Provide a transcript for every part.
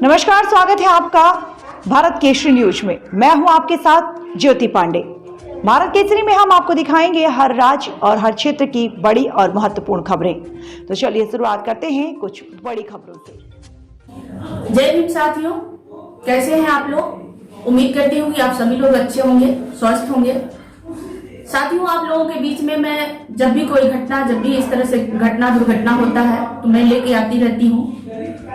नमस्कार, स्वागत है आपका भारत केसरी न्यूज में। मैं हूं आपके साथ ज्योति पांडे। भारत केसरी में हम आपको दिखाएंगे हर राज्य और हर क्षेत्र की बड़ी और महत्वपूर्ण खबरें। तो चलिए शुरुआत करते हैं कुछ बड़ी खबरों से। जय भीम साथियों, कैसे हैं आप लोग। उम्मीद करती हूँ कि आप सभी लोग अच्छे होंगे, स्वस्थ होंगे। साथियों, आप लोगों के बीच में मैं जब भी कोई घटना, जब भी इस तरह से दुर्घटना होता है तो मैं लेके आती रहती हूँ।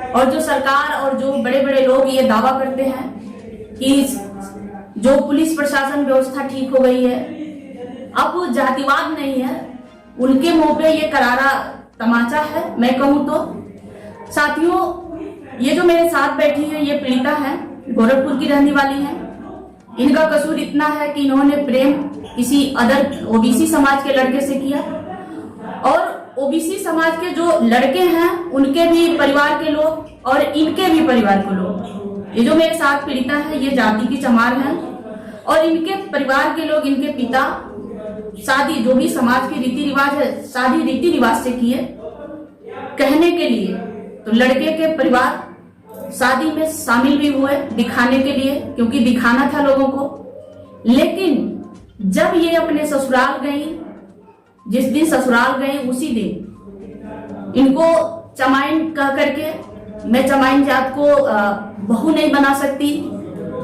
और जो सरकार और जो बड़े बड़े लोग ये दावा करते हैं कि जो पुलिस प्रशासन व्यवस्था ठीक हो गई है, अब जातिवाद नहीं है, उनके मुंह पे ये करारा तमाचा है मैं कहूँ तो। साथियों, ये जो मेरे साथ बैठी है ये पीड़िता है, गोरखपुर की रहने वाली है। इनका कसूर इतना है कि इन्होंने प्रेम किसी अदर ओबीसी समाज के लड़के से किया और ओबीसी समाज के जो लड़के हैं उनके भी परिवार के लोग और इनके भी परिवार के लोग, ये जो मेरे साथ पीड़िता है ये जाति की चमार है और इनके परिवार के लोग, इनके पिता शादी जो भी समाज की रीति रिवाज है शादी रीति रिवाज से किए कहने के लिए, तो लड़के के परिवार शादी में शामिल भी हुए दिखाने के लिए, क्योंकि दिखाना था लोगों को। लेकिन जब ये अपने ससुराल गई, जिस दिन ससुराल गए उसी दिन इनको चमाइन कह करके, मैं चमाइन जात को बहू नहीं बना सकती,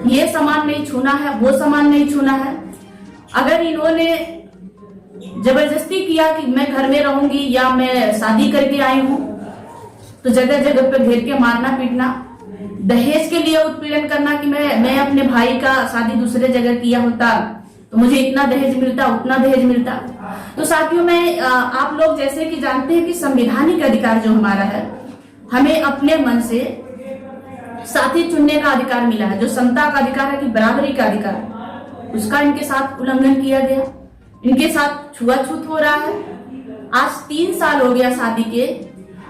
ये सामान नहीं छूना है, वो सामान नहीं छूना है। अगर इन्होंने जबरदस्ती किया कि मैं घर में रहूंगी या मैं शादी करके आई हूं, तो जगह जगह पे घेर के मारना पीटना, दहेज के लिए उत्पीड़न करना कि मैं अपने भाई का शादी दूसरे जगह किया होता तो मुझे इतना दहेज मिलता, उतना दहेज मिलता। तो साथियों, मैं आप लोग जैसे कि जानते हैं कि संवैधानिक अधिकार जो हमारा है, हमें अपने मन से साथी चुनने का अधिकार मिला है, जो समता का अधिकार है कि बराबरी का अधिकार, उसका इनके साथ उल्लंघन किया गया। इनके साथ छुआछूत हो रहा है। आज 3 साल हो गया शादी के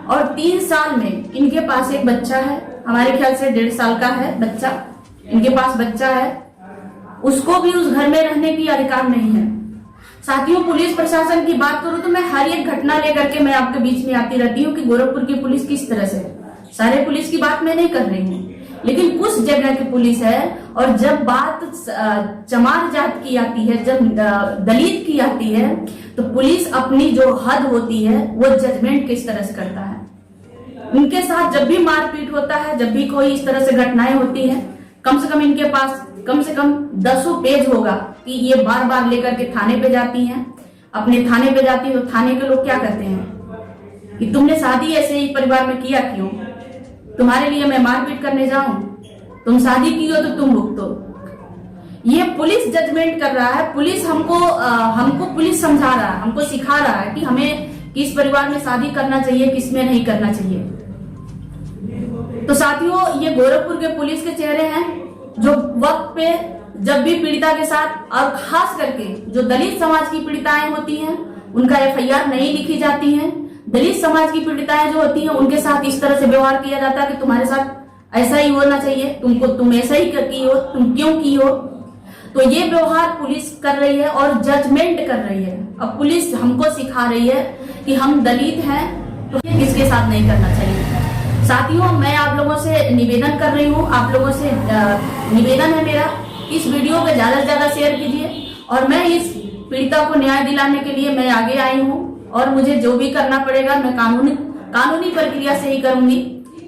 और 3 साल में इनके पास एक बच्चा है, हमारे ख्याल से 1.5 साल का है बच्चा, इनके पास बच्चा है, उसको भी उस घर में रहने की अधिकार नहीं है। साथियों, पुलिस प्रशासन की बात करूं तो मैं हर एक घटना लेकर के मैं आपके बीच में आती रहती हूं कि गोरखपुर की पुलिस किस तरह से, सारे पुलिस की बात मैं नहीं कर रही हूँ, लेकिन कुछ जगह की पुलिस है। और जब बात चमार जात की आती है, जब दलित की आती है, तो पुलिस अपनी जो हद होती है वो जजमेंट किस तरह से करता है। उनके साथ जब भी मारपीट होता है, जब भी कोई इस तरह से घटनाएं होती है, कम से कम इनके पास कम से कम 10 पेज होगा कि ये बार बार लेकर के थाने पे जाती हैं। अपने थाने पे जाती है तो थाने के लोग क्या कहते हैं कि तुमने शादी ऐसे ही परिवार में किया क्यों, तुम्हारे लिए मैं मारपीट करने जाऊं, तुम शादी की हो तो तुम भुगतो। ये पुलिस जजमेंट कर रहा है। पुलिस हमको पुलिस समझा रहा है, हमको सिखा रहा है कि हमें किस परिवार में शादी करना चाहिए, किस में नहीं करना चाहिए। तो साथियों, ये गोरखपुर के पुलिस के चेहरे हैं जो वक्त पे जब भी पीड़िता के साथ, और खास करके जो दलित समाज की पीड़िताएं होती हैं उनका FIR नहीं लिखी जाती है। दलित समाज की पीड़िताएं जो होती हैं उनके साथ इस तरह से व्यवहार किया जाता है कि तुम्हारे साथ ऐसा ही होना चाहिए, तुम ऐसा ही की हो, तुम क्यों की हो। तो ये व्यवहार पुलिस कर रही है और जजमेंट कर रही है। अब पुलिस हमको सिखा रही है कि हम दलित हैं तो किसके साथ नहीं करना चाहिए। साथियों, मैं आप लोगों से निवेदन कर रही हूँ, आप लोगों से निवेदन है मेरा, इस वीडियो को ज्यादा से ज्यादा शेयर कीजिए। और मैं इस पीड़िता को न्याय दिलाने के लिए मैं आगे आई हूँ और मुझे जो भी करना पड़ेगा मैं कानूनी प्रक्रिया से ही करूंगी,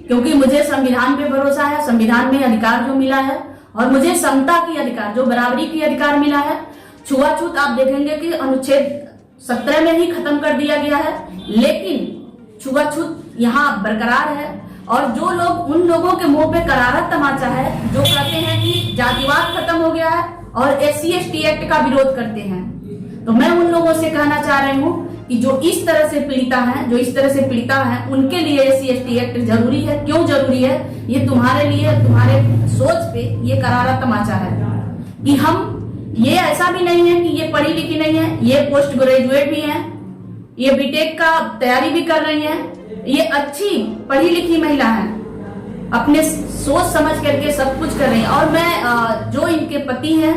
क्योंकि मुझे संविधान पे भरोसा है। संविधान में अधिकार जो मिला है और मुझे समता की अधिकार, जो बराबरी की अधिकार मिला है। छुआछूत आप देखेंगे कि अनुच्छेद 17 में ही खत्म कर दिया गया है, लेकिन छुआछूत यहाँ बरकरार है। और जो लोग, उन लोगों के मुंह पे करारा तमाचा है जो कहते हैं कि जातिवाद खत्म हो गया है और SC/ST एक्ट का विरोध करते हैं, तो मैं उन लोगों से कहना चाह रही हूँ कि जो इस तरह से पीड़िता है, जो इस तरह से पीड़िता है, उनके लिए SC/ST एक्ट जरूरी है। क्यों जरूरी है? ये तुम्हारे लिए, तुम्हारे सोच पे ये करारा तमाचा है कि हम, ये ऐसा भी नहीं है कि ये पढ़ी लिखी नहीं है, ये पोस्ट ग्रेजुएट भी है, ये बीटेक का तैयारी भी कर रही है, ये अच्छी पढ़ी लिखी महिला है, अपने सोच समझ करके सब कुछ कर रही है। और मैं जो इनके पति हैं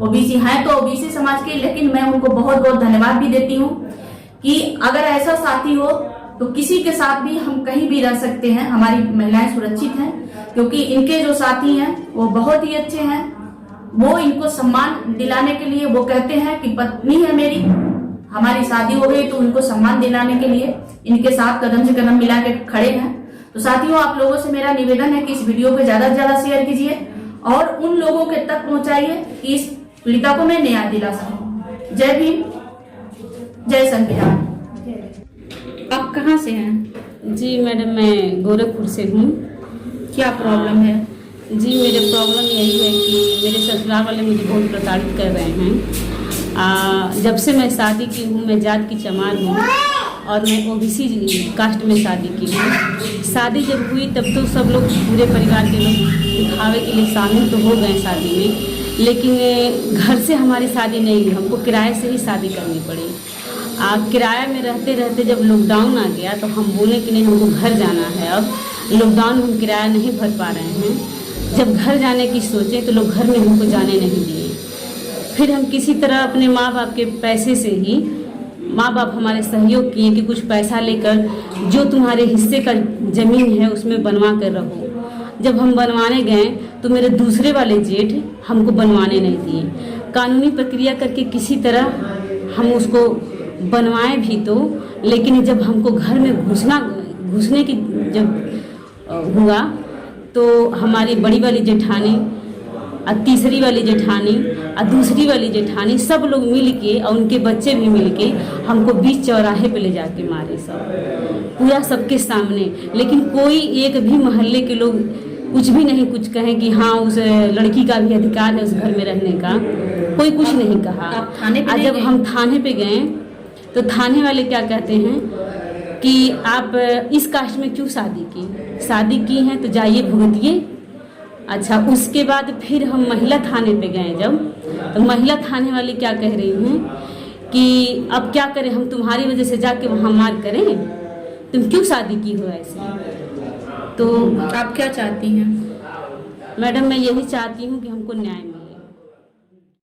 ओबीसी हैं तो ओबीसी समाज के, लेकिन मैं उनको बहुत बहुत धन्यवाद भी देती हूँ कि अगर ऐसा साथी हो तो किसी के साथ भी हम कहीं भी रह सकते हैं, हमारी महिलाएं सुरक्षित हैं, क्योंकि इनके जो साथी हैं वो बहुत ही अच्छे हैं। वो इनको सम्मान दिलाने के लिए वो कहते हैं कि पत्नी है मेरी, हमारी शादी हो गई, तो उनको सम्मान दिलाने के लिए इनके साथ कदम से कदम मिला के खड़े हैं। तो साथियों, आप लोगों से मेरा निवेदन है कि इस वीडियो को ज्यादा से ज्यादा शेयर कीजिए और उन लोगों के तक पहुंचाइए कि इस पीड़िता को मैं न्याय दिला सकूं। जय भीम, जय संविधान। आप कहाँ से हैं? जी मैडम, मैं गोरखपुर से हूँ। क्या प्रॉब्लम है? जी मेरे प्रॉब्लम यही है कि मेरे ससुराल वाले मुझे बहुत प्रताड़ित कर रहे हैं। जब से मैं शादी की हूँ, मैं जात की चमार हूँ और मैं ओबीसी कास्ट में शादी की हूँ। शादी जब हुई तब तो सब लोग, पूरे परिवार के लोग दिखावे के लिए शामिल तो हो गए शादी में, लेकिन घर से हमारी शादी नहीं हुई, हमको किराए से ही शादी करनी पड़ी। किराया में रहते रहते जब लॉकडाउन आ गया तो हम बोले कि नहीं, हमको घर जाना है। अब लॉकडाउन में हम किराया नहीं भर पा रहे हैं। जब घर जाने की सोचे तो लोग घर में हमको जाने नहीं दिए। फिर हम किसी तरह अपने माँ बाप के पैसे से ही, माँ बाप हमारे सहयोग किए कि कुछ पैसा लेकर जो तुम्हारे हिस्से का ज़मीन है उसमें बनवा कर रहो। जब हम बनवाने गए तो मेरे दूसरे वाले जेठ हमको बनवाने नहीं दिए। कानूनी प्रक्रिया करके किसी तरह हम उसको बनवाए भी तो, लेकिन जब हमको घर में घुसने की जब हुआ तो हमारी बड़ी वाली जेठानी और तीसरी वाली जेठानी और दूसरी वाली जेठानी सब लोग मिल के और उनके बच्चे भी मिल के हमको बीच चौराहे पे ले जाके मारे, सब पूरा सबके सामने। लेकिन कोई एक भी मोहल्ले के लोग कुछ भी नहीं कुछ कहें कि हाँ उस लड़की का भी अधिकार है उस घर में रहने का, कोई कुछ नहीं कहा। और जब हम थाने पे गए तो थाने वाले क्या कहते हैं कि आप इस कास्ट में क्यों शादी की हैं तो जाइए भुगतिए। अच्छा, उसके बाद फिर हम महिला थाने पे गए जब, तो महिला थाने वाली क्या कह रही हैं कि अब क्या करें, हम तुम्हारी वजह से जाके वहाँ मार करें, तुम क्यों शादी की हो ऐसे। तो आप क्या चाहती हैं? मैडम, मैं यही चाहती हूँ कि हमको न्याय मिले।